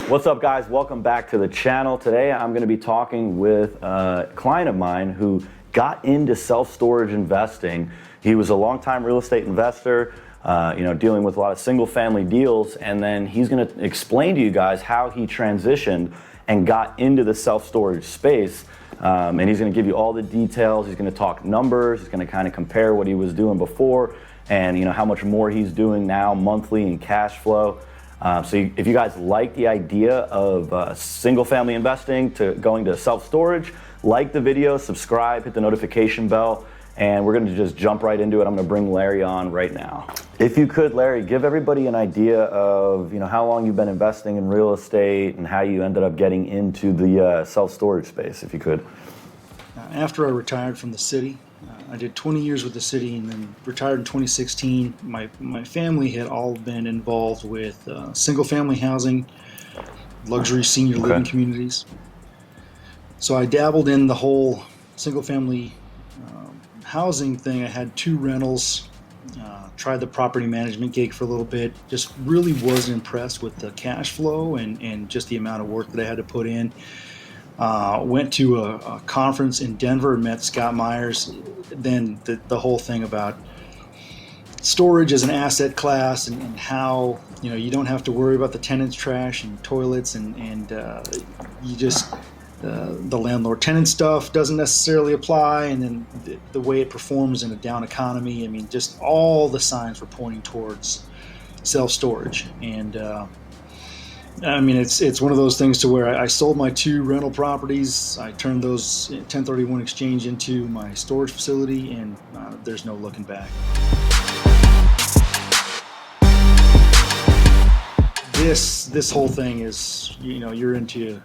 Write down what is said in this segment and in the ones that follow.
What's up, guys? Welcome back to the channel. Today I'm going to be talking with a client of mine who got into self-storage investing. He was a longtime real estate investor, dealing with a lot of single-family deals, and then he's going to explain to you guys how he transitioned and got into the self-storage space. And he's going to give you all the details. He's going to talk numbers. He's going to kind of compare what he was doing before and how much more he's doing now monthly in cash flow. If you guys like the idea of single family investing to going to self-storage, like the video, subscribe, hit the notification bell, and we're going to just jump right into it. I'm going to bring Larry on right now. If you could, Larry, give everybody an idea of how long you've been investing in real estate and how you ended up getting into the self-storage space, if you could. After I retired from the city, I did 20 years with the city and then retired in 2016. My family had all been involved with single-family housing, luxury senior living communities. So I dabbled in the whole single-family housing thing. I had 2 rentals, tried the property management gig for a little bit, just really wasn't impressed with the cash flow and just the amount of work that I had to put in. Went to a conference in Denver, met Scott Myers. Then the whole thing about storage as an asset class and how you don't have to worry about the tenants' trash and toilets and you just the landlord-tenant stuff doesn't necessarily apply, and then the way it performs in a down economy. I mean, just all the signs were pointing towards self-storage. And it's one of those things to where I sold my 2 rental properties. I turned those 1031 exchange into my storage facility, and there's no looking back. This whole thing is, you're into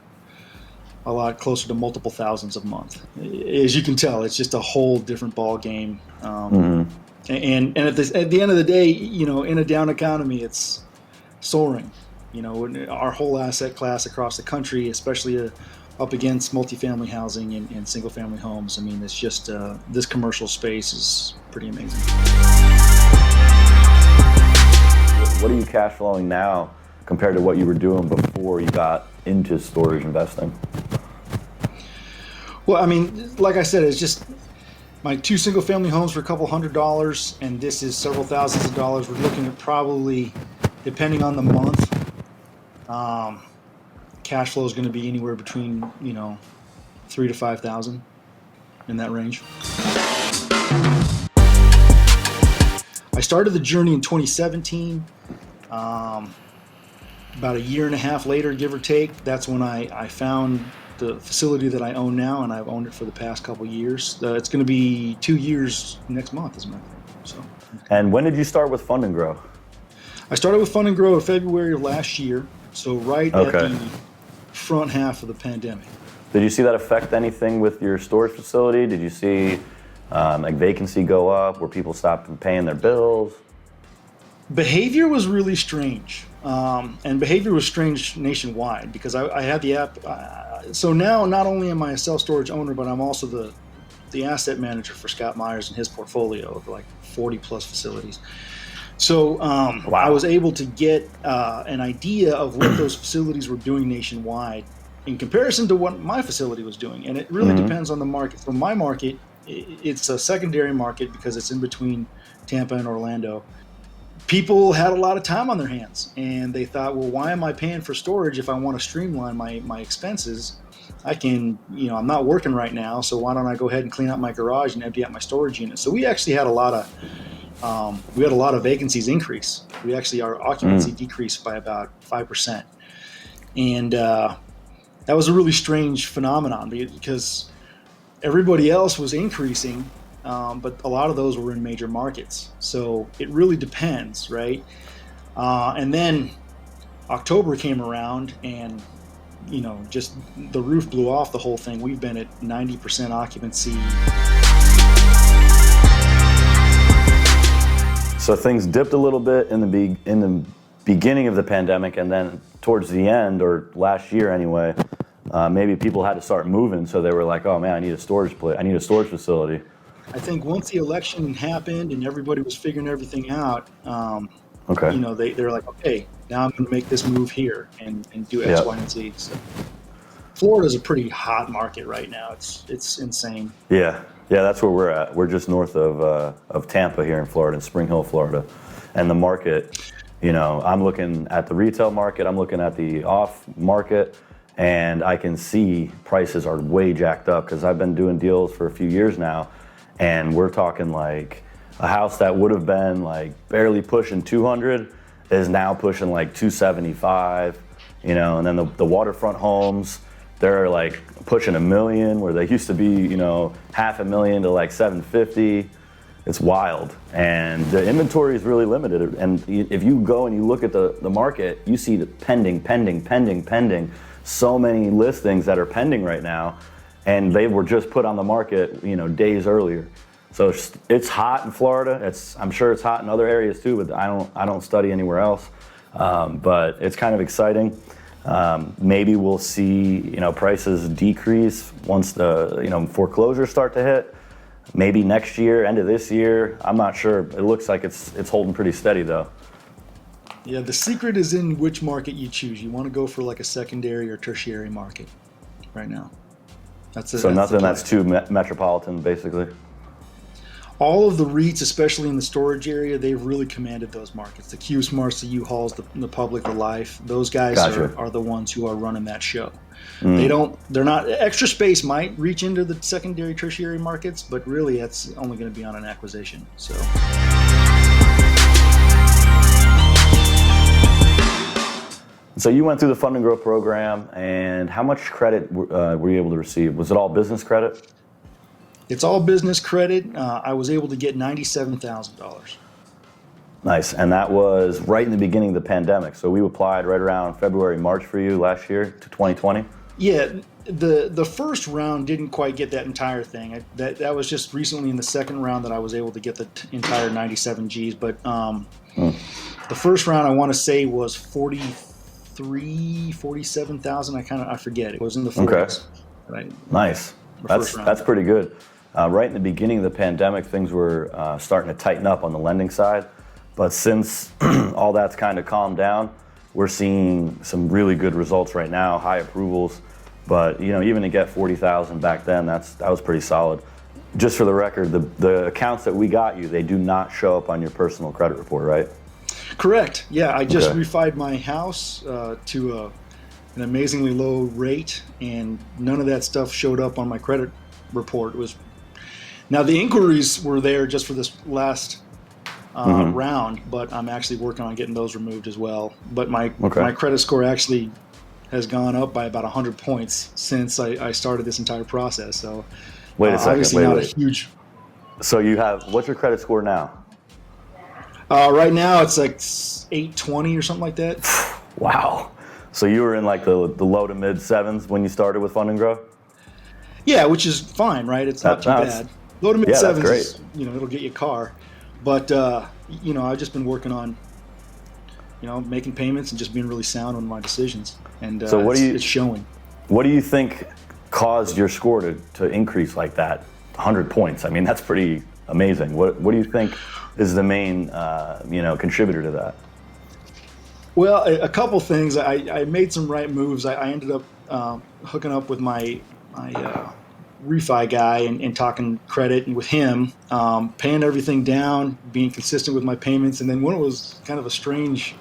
a lot closer to multiple thousands a month. As you can tell, it's just a whole different ball game. And at the end of the day, in a down economy, it's soaring. Our whole asset class across the country, especially up against multifamily housing and single-family homes. I mean, it's just this commercial space is pretty amazing. What are you cash flowing now compared to what you were doing before you got into storage investing? Well, I mean, like I said, it's just my 2 single-family homes for a couple $100, and this is several thousands of dollars. We're looking at probably, depending on the month, cash flow is going to be anywhere between, $3,000 to $5,000, in that range. I started the journey in 2017. About a year and a half later, give or take, that's when I found the facility that I own now, and I've owned it for the past couple years. It's going to be 2 years next month, as a matter of fact. And when did you start with Fund&Grow? I started with Fund&Grow in February of last year, so at the front half of the pandemic. Did you see that affect anything with your storage facility? Did you see vacancy go up where people stopped paying their bills? Behavior was really strange, and behavior was strange nationwide because I had the app. So now not only am I a self-storage owner, but I'm also the asset manager for Scott Myers and his portfolio of like 40 plus facilities. So wow. I was able to get an idea of what those facilities were doing nationwide in comparison to what my facility was doing. And it really depends on the market. For my market, it's a secondary market because it's in between Tampa and Orlando. People had a lot of time on their hands, and they thought, well, why am I paying for storage if I want to streamline my expenses? I can, I'm not working right now, so why don't I go ahead and clean out my garage and empty out my storage unit? So we actually had a lot of vacancies increase. Our occupancy decreased by about 5%. And that was a really strange phenomenon because everybody else was increasing, but a lot of those were in major markets. So it really depends, right? And then October came around and, just the roof blew off the whole thing. We've been at 90% occupancy. So things dipped a little bit in the beginning of the pandemic, and then towards the end, or last year anyway, maybe people had to start moving. So they were like, "Oh man, I need a storage facility." I think once the election happened and everybody was figuring everything out, Okay. they're like, okay, now I'm going to make this move here and do X, Yeah. Y, and Z. So Florida's a pretty hot market right now. It's insane. Yeah. Yeah. That's where we're at. We're just north of Tampa here in Florida, in Spring Hill, Florida, and the market. I'm looking at the retail market. I'm looking at the off market, and I can see prices are way jacked up because I've been doing deals for a few years now, and we're talking like a house that would have been like barely pushing 200 is now pushing like 275, and then the waterfront homes, they're like pushing $1 million where they used to be, $500,000 to like 750. It's wild, and the inventory is really limited. And if you go and you look at the market, you see the pending. So many listings that are pending right now, and they were just put on the market, days earlier. So it's hot in Florida. I'm sure it's hot in other areas too, but I don't study anywhere else. But it's kind of exciting. Maybe we'll see prices decrease once the foreclosures start to hit. Maybe next year, end of this year. I'm not sure. It looks like it's holding pretty steady though. Yeah, the secret is in which market you choose. You want to go for like a secondary or tertiary market right now. So nothing that's too metropolitan, basically. All of the REITs, especially in the storage area, they've really commanded those markets. The Q Smarts, the U-Hauls, the Public, the Life. Those guys Gotcha. are the ones who are running that show. They're not, Extra Space might reach into the secondary, tertiary markets, but really that's only going to be on an acquisition. So you went through the Fund and Grow program, and how much credit were you able to receive? Was it all business credit? It's all business credit. I was able to get $97,000. Nice, and that was right in the beginning of the pandemic. So we applied right around February, March for you last year to 2020. Yeah, the first round didn't quite get that entire thing. That was just recently in the second round that I was able to get the entire 97 Gs. But the first round I want to say was 47,000. I forget. It was in the 40s. Okay. Right. Nice. That's pretty good. Right in the beginning of the pandemic, things were starting to tighten up on the lending side. But since all that's kind of calmed down, we're seeing some really good results right now, high approvals. But even to get 40,000 back then, that was pretty solid. Just for the record, the accounts that we got you, they do not show up on your personal credit report, right? Correct. Yeah, I just refied my house to an amazingly low rate, and none of that stuff showed up on my credit report. Now the inquiries were there just for this last round, but I'm actually working on getting those removed as well. But my credit score actually has gone up by about 100 points since I started this entire process. So wait a second. Obviously not a huge. So what's your credit score now? Right now it's like 820 or something like that. Wow. So you were in like the low to mid sevens when you started with Fund and Grow? Yeah, which is fine, right? It's not too bad. Low to mid sevens, is, it'll get you a car. But I've just been working on, making payments and just being really sound on my decisions. And so it's showing. What do you think caused your score to increase like that, 100 points? I mean, that's pretty amazing. What do you think is the main contributor to that? Well, a couple things. I made some right moves. I ended up hooking up with my refi guy and talking credit and with him, paying everything down, being consistent with my payments. And then when it was kind of a strange,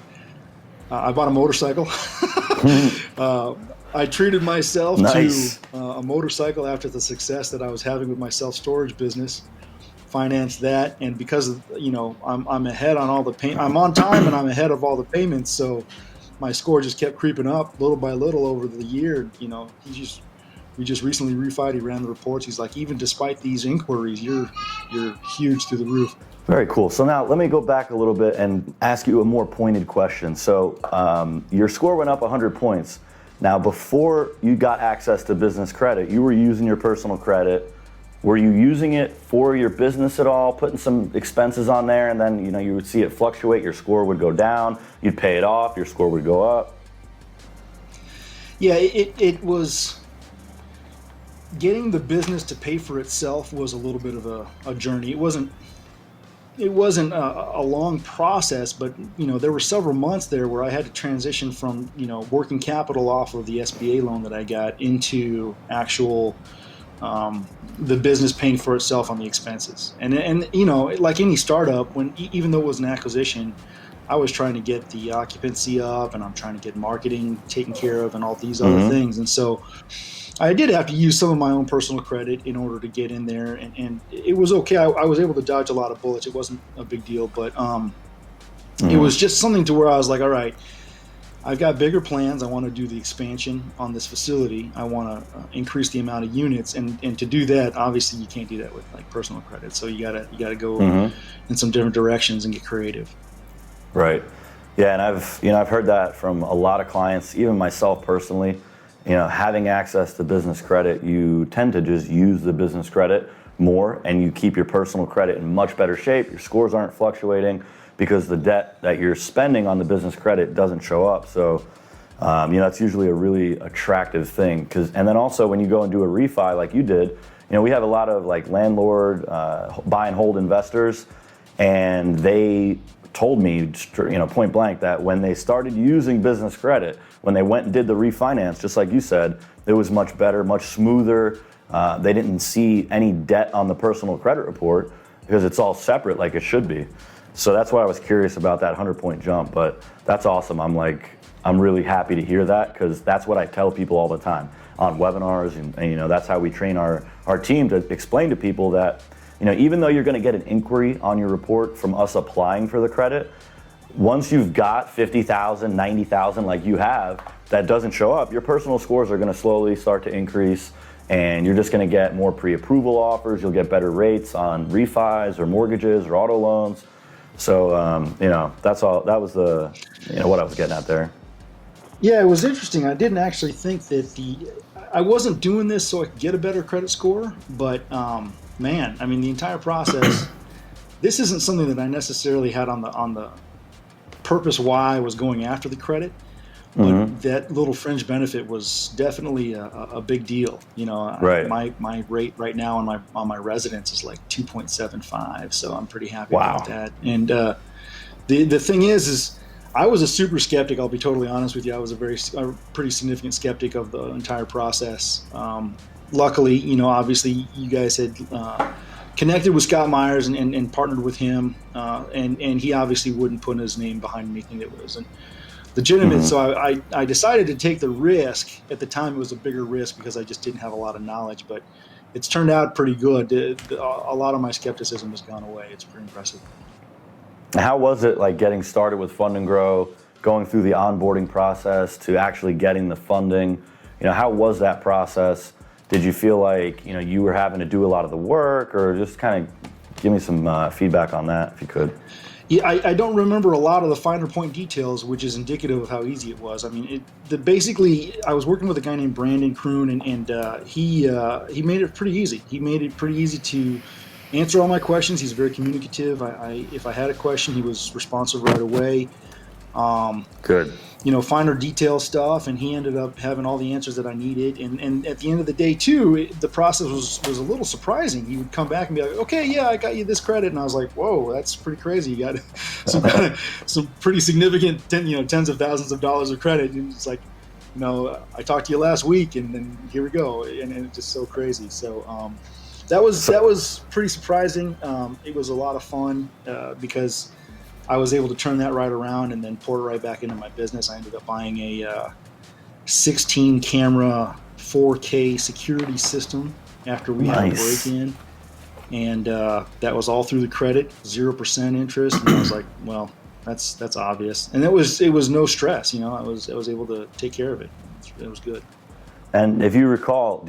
I bought a motorcycle. I treated myself to a motorcycle after the success that I was having with my self-storage business. Financed that, and because of, I'm ahead on all the I'm on time and I'm ahead of all the payments, so my score just kept creeping up little by little over the year. We just recently refied. He ran the reports. He's like, even despite these inquiries, you're huge through the roof. Very cool. So now let me go back a little bit and ask you a more pointed question. So your score went up 100 points. Now, before you got access to business credit, you were using your personal credit. Were you using it for your business at all, putting some expenses on there, and then you would see it fluctuate, your score would go down, you'd pay it off, your score would go up? Yeah, it was getting the business to pay for itself was a little bit of a journey. It wasn't it wasn't a long process, but there were several months there where I had to transition from working capital off of the SBA loan that I got into actual the business paying for itself on the expenses. And like any startup, even though it was an acquisition, I was trying to get the occupancy up, and I'm trying to get marketing taken care of, and all these other things. And so I did have to use some of my own personal credit in order to get in there, and it was okay. I was able to dodge a lot of bullets. It wasn't a big deal, but it was just something to where I was like, all right, I've got bigger plans. I want to do the expansion on this facility. I want to increase the amount of units, and to do that, obviously, you can't do that with like personal credit. So you gotta go in some different directions and get creative. Right. Yeah, and I've heard that from a lot of clients, even myself personally. Having access to business credit, you tend to just use the business credit more, and you keep your personal credit in much better shape. Your scores aren't fluctuating because the debt that you're spending on the business credit doesn't show up. So, it's usually a really attractive thing. And then also when you go and do a refi like you did, we have a lot of like landlord buy and hold investors, and they told me, point blank, that when they started using business credit, when they went and did the refinance, just like you said, it was much better, much smoother. They didn't see any debt on the personal credit report because it's all separate like it should be. So that's why I was curious about that 100-point jump, but that's awesome. I'm really happy to hear that, because that's what I tell people all the time on webinars, and that's how we train our team to explain to people that even though you're going to get an inquiry on your report from us applying for the credit, once you've got 50,000, 90,000 like you have, that doesn't show up, your personal scores are going to slowly start to increase, and you're just going to get more pre-approval offers. You'll get better rates on refis or mortgages or auto loans. So, that's all. That was what I was getting at there. Yeah, it was interesting. I didn't actually think that I wasn't doing this so I could get a better credit score, but man, I mean, the entire process, this isn't something that I necessarily had on the purpose why I was going after the credit, but that little fringe benefit was definitely a big deal. Right. My rate right now on my residence is like 2.75, so I'm pretty happy about that. And the thing is I was a super skeptic. I'll be totally honest with you. I was a pretty significant skeptic of the entire process. Luckily, obviously you guys had connected with Scott Myers and partnered with him, and he obviously wouldn't put his name behind anything that wasn't legitimate. So I decided to take the risk. At the time, it was a bigger risk because I just didn't have a lot of knowledge, but it's turned out pretty good. A lot of my skepticism has gone away. It's pretty impressive. How was it like getting started with Fund and Grow, going through the onboarding process to actually getting the funding? How was that process? Did you feel like you were having to do a lot of the work, or just kind of give me some feedback on that if you could? Yeah, I don't remember a lot of the finer point details, which is indicative of how easy it was. I mean, basically, I was working with a guy named Brandon Kroon, and he made it pretty easy. He made it pretty easy to answer all my questions. He's very communicative. If I had a question, he was responsive right away. Good. Finer detail stuff, and he ended up having all the answers that I needed. And at the end of the day, too, the process was a little surprising. He would come back and be like, "Okay, yeah, I got you this credit," and I was like, "Whoa, that's pretty crazy. You got some pretty significant tens of thousands of dollars of credit." And it's like, I talked to you last week, and then here we go, and it's just so crazy. So that was pretty surprising. It was a lot of fun because I was able to turn that right around and then pour it right back into my business. I ended up buying a 16 camera 4K security system after we had a break-in, and that was all through the credit, 0% interest. And I was like, well, that's obvious, and it was no stress. I was able to take care of it. It was good. And do you recall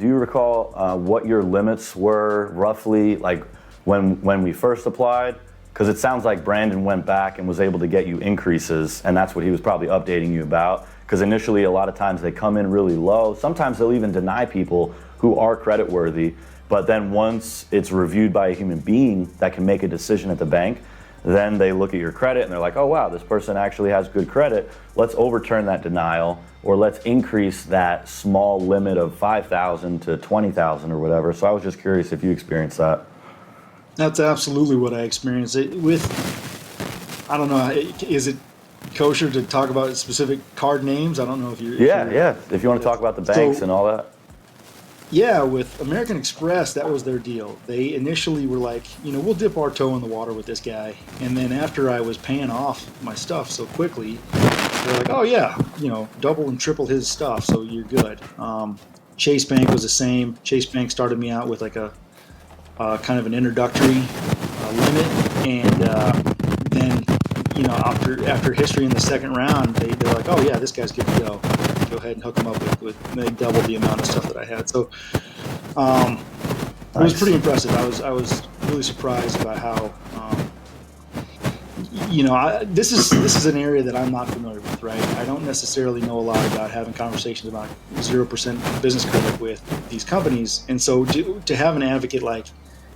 what your limits were roughly, like when we first applied? Because it sounds like Brandon went back and was able to get you increases, and that's what he was probably updating you about. Because initially, a lot of times they come in really low. Sometimes they'll even deny people who are creditworthy. But then once it's reviewed by a human being that can make a decision at the bank, then they look at your credit and they're like, "Oh wow, this person actually has good credit. Let's overturn that denial, or let's increase that small limit of $5,000 to $20,000 or whatever." So I was just curious if you experienced that. That's absolutely what I experienced. I don't know, is it kosher to talk about specific card names? I don't know if you're. Yeah, yeah. If you want to talk about the banks So and all that. yeah, with American Express, that was their deal. They initially were like, we'll dip our toe in the water with this guy, and then after I was paying off my stuff so quickly, they're like, oh yeah, double and triple his stuff, so you're good. Chase Bank was the same. Chase Bank started me out with like a kind of an introductory limit, and then after history in the second round, they're like, oh yeah, this guy's good to go. Go ahead and hook him up with maybe double the amount of stuff that I had. So it was pretty impressive. I was really surprised by how this is an area that I'm not familiar with, right? I don't necessarily know a lot about having conversations about 0% business credit with these companies, and so to have an advocate like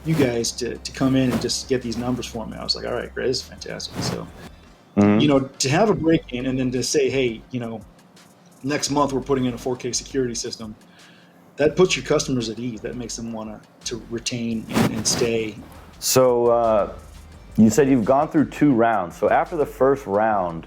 you guys to come in and just get these numbers for me, I was like, all right, great, this is fantastic. So to have a break in and then to say, hey, next month we're putting in a 4K security system, that puts your customers at ease. That makes them want to retain and stay. So you said you've gone through 2 rounds. So after the first round,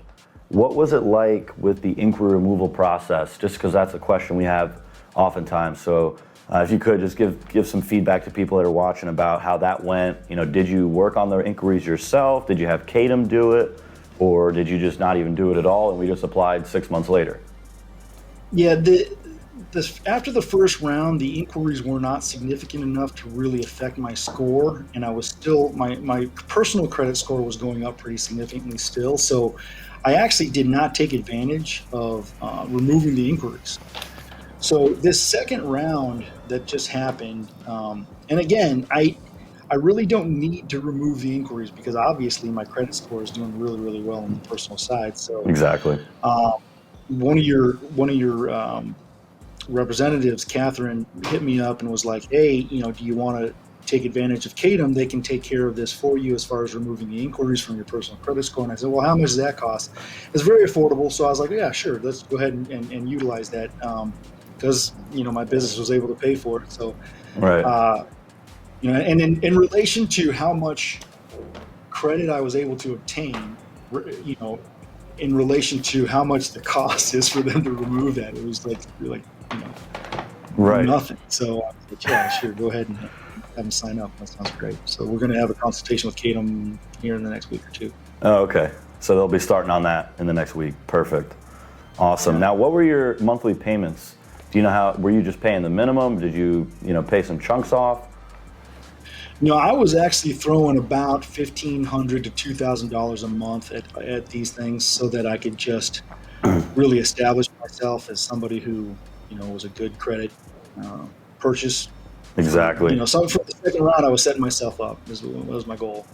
what was it like with the inquiry removal process? Just because that's a question we have oftentimes. So if you could just give some feedback to people that are watching about how that went. Did you work on the inquiries yourself? Did you have Kadem do it? Or did you just not even do it at all and we just applied 6 months later? Yeah, after the first round, the inquiries were not significant enough to really affect my score, and I was still my personal credit score was going up pretty significantly still. So I actually did not take advantage of removing the inquiries. So this second round that just happened, and again, I really don't need to remove the inquiries because obviously my credit score is doing really, really well on the personal side. So Exactly. One of your representatives, Catherine, hit me up and was like, hey, do you want to take advantage of Kadem? They can take care of this for you as far as removing the inquiries from your personal credit score. And I said, well, how much does that cost? It's very affordable. So I was like, yeah, sure, let's go ahead and utilize that because my business was able to pay for it. So Right. and in relation to how much credit I was able to obtain, in relation to how much the cost is for them to remove that, it was like Right. nothing. So I was like, yeah, sure, go ahead and have them sign up. That sounds great. So we're going to have a consultation with Kadem here in the next week or two. Oh, okay. So they'll be starting on that in the next week. Perfect. Awesome. Yeah. Now, what were your monthly payments? Do you know how, were you just paying the minimum? Did you, pay some chunks off? I was actually throwing about $1,500 to $2,000 a month at these things so that I could just really establish myself as somebody who, was a good credit purchase. Exactly. So for the second round, I was setting myself up. That was my goal.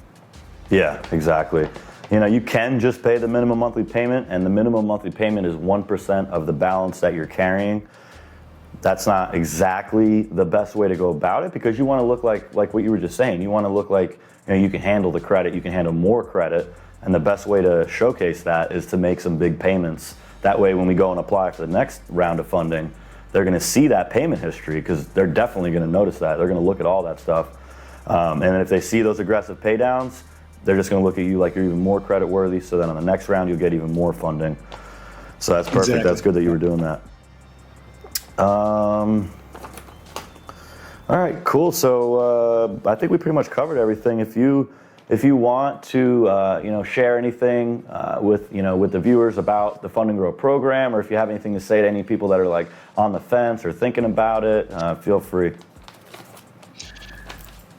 Yeah, exactly. You can just pay the minimum monthly payment, and the minimum monthly payment is 1% of the balance that you're carrying. That's not exactly the best way to go about it because you want to look like what you were just saying. You want to look like you can handle the credit, you can handle more credit, and the best way to showcase that is to make some big payments. That way, when we go and apply for the next round of funding, they're going to see that payment history because they're definitely going to notice that. They're going to look at all that stuff, and then if they see those aggressive pay downs, they're just going to look at you like you're even more credit worthy. So then on the next round, you'll get even more funding. So that's perfect. Exactly. That's good that you were doing that. All right, cool. So I think we pretty much covered everything. If you want to share anything with the viewers about the Fund and Grow program, or if you have anything to say to any people that are like on the fence or thinking about it, feel free.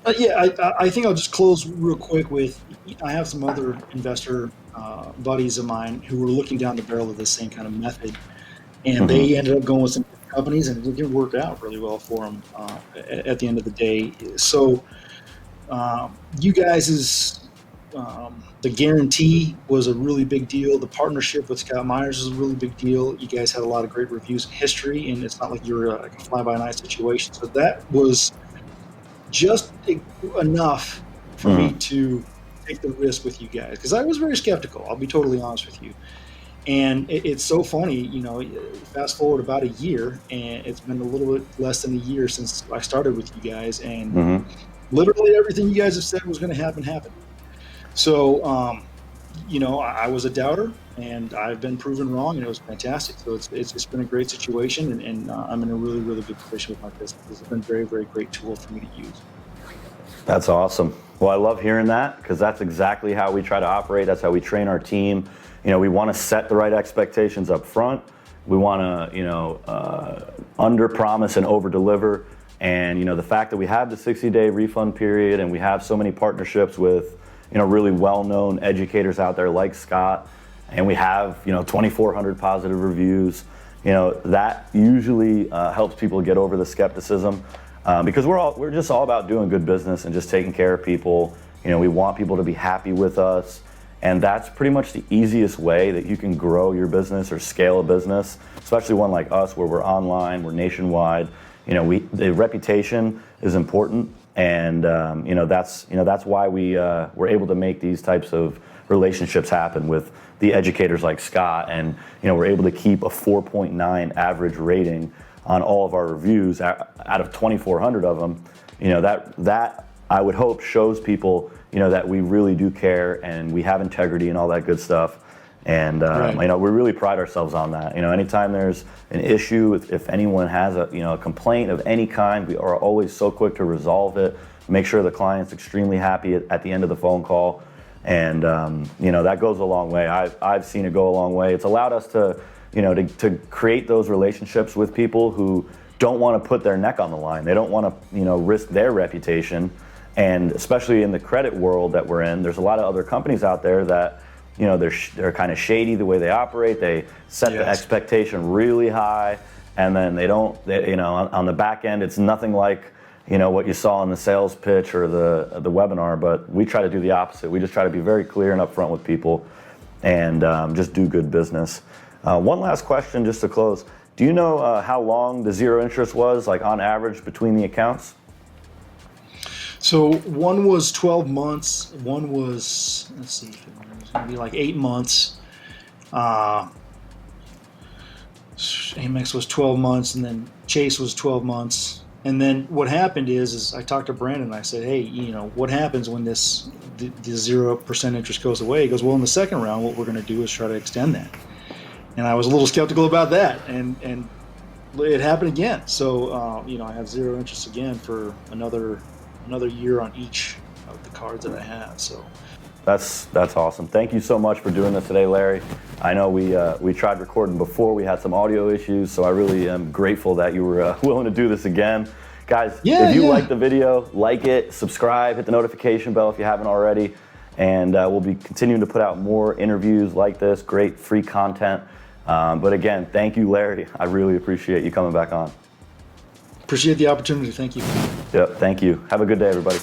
I think I'll just close real quick with I have some other investor buddies of mine who were looking down the barrel of the same kind of method, and they ended up going with some companies, and it didn't work out really well for them at the end of the day. So you guys' the guarantee was a really big deal. The partnership with Scott Myers was a really big deal. You guys had a lot of great reviews and history, and it's not like you were like a fly-by-night situation. So that was just enough for me to take the risk with you guys because I was very skeptical. I'll be totally honest with you. And it's so funny, fast forward about a year, and it's been a little bit less than a year since I started with you guys. And, Literally everything you guys have said was going to happen happened. So, I was a doubter, and I've been proven wrong, and it was fantastic. So it's been a great situation, and I'm in a really, really good position with my business. It's been a very, very great tool for me to use. That's awesome. Well, I love hearing that, because that's exactly how we try to operate. That's how we train our team. We want to set the right expectations up front. We want to, under promise and over deliver. And, the fact that we have the 60-day refund period, and we have so many partnerships with, really well-known educators out there like Scott, and we have, 2,400 positive reviews, that usually helps people get over the skepticism. Because we're just all about doing good business and just taking care of people. We want people to be happy with us, and that's pretty much the easiest way that you can grow your business or scale a business, especially one like us where we're online, we're nationwide. The reputation is important, and that's why we're able to make these types of relationships happen with the educators like Scott, and we're able to keep a 4.9 average rating on all of our reviews out of 2,400 of them. That I would hope shows people, that we really do care and we have integrity and all that good stuff. And Right. we really pride ourselves on that. Anytime there's an issue, if anyone has a complaint of any kind, we are always so quick to resolve it, make sure the client's extremely happy at the end of the phone call. And that goes a long way. I've seen it go a long way. It's allowed us to create those relationships with people who don't want to put their neck on the line. They don't want to, risk their reputation. And especially in the credit world that we're in, there's a lot of other companies out there that, they're kind of shady the way they operate. They set the expectation really high, and then on the back end, it's nothing like, what you saw in the sales pitch or the webinar. But we try to do the opposite. We just try to be very clear and upfront with people, and just do good business. One last question just to close. Do you know how long the zero interest was, like on average, between the accounts? So one was 12 months. One was, let's see, it was going to be like 8 months. Amex was 12 months, and then Chase was 12 months. And then what happened is I talked to Brandon and I said, hey, what happens when the 0% interest goes away? He goes, well, in the second round, what we're going to do is try to extend that. And I was a little skeptical about that, and it happened again. So I have zero interest again for another year on each of the cards that I have. So that's awesome. Thank you so much for doing this today, Larry. I know we tried recording before, we had some audio issues, so I really am grateful that you were willing to do this again. Guys, if you like the video, like it, subscribe, hit the notification bell if you haven't already, and we'll be continuing to put out more interviews like this, great free content. But again, thank you, Larry. I really appreciate you coming back on. Appreciate the opportunity. Thank you. Yep, thank you. Have a good day, everybody.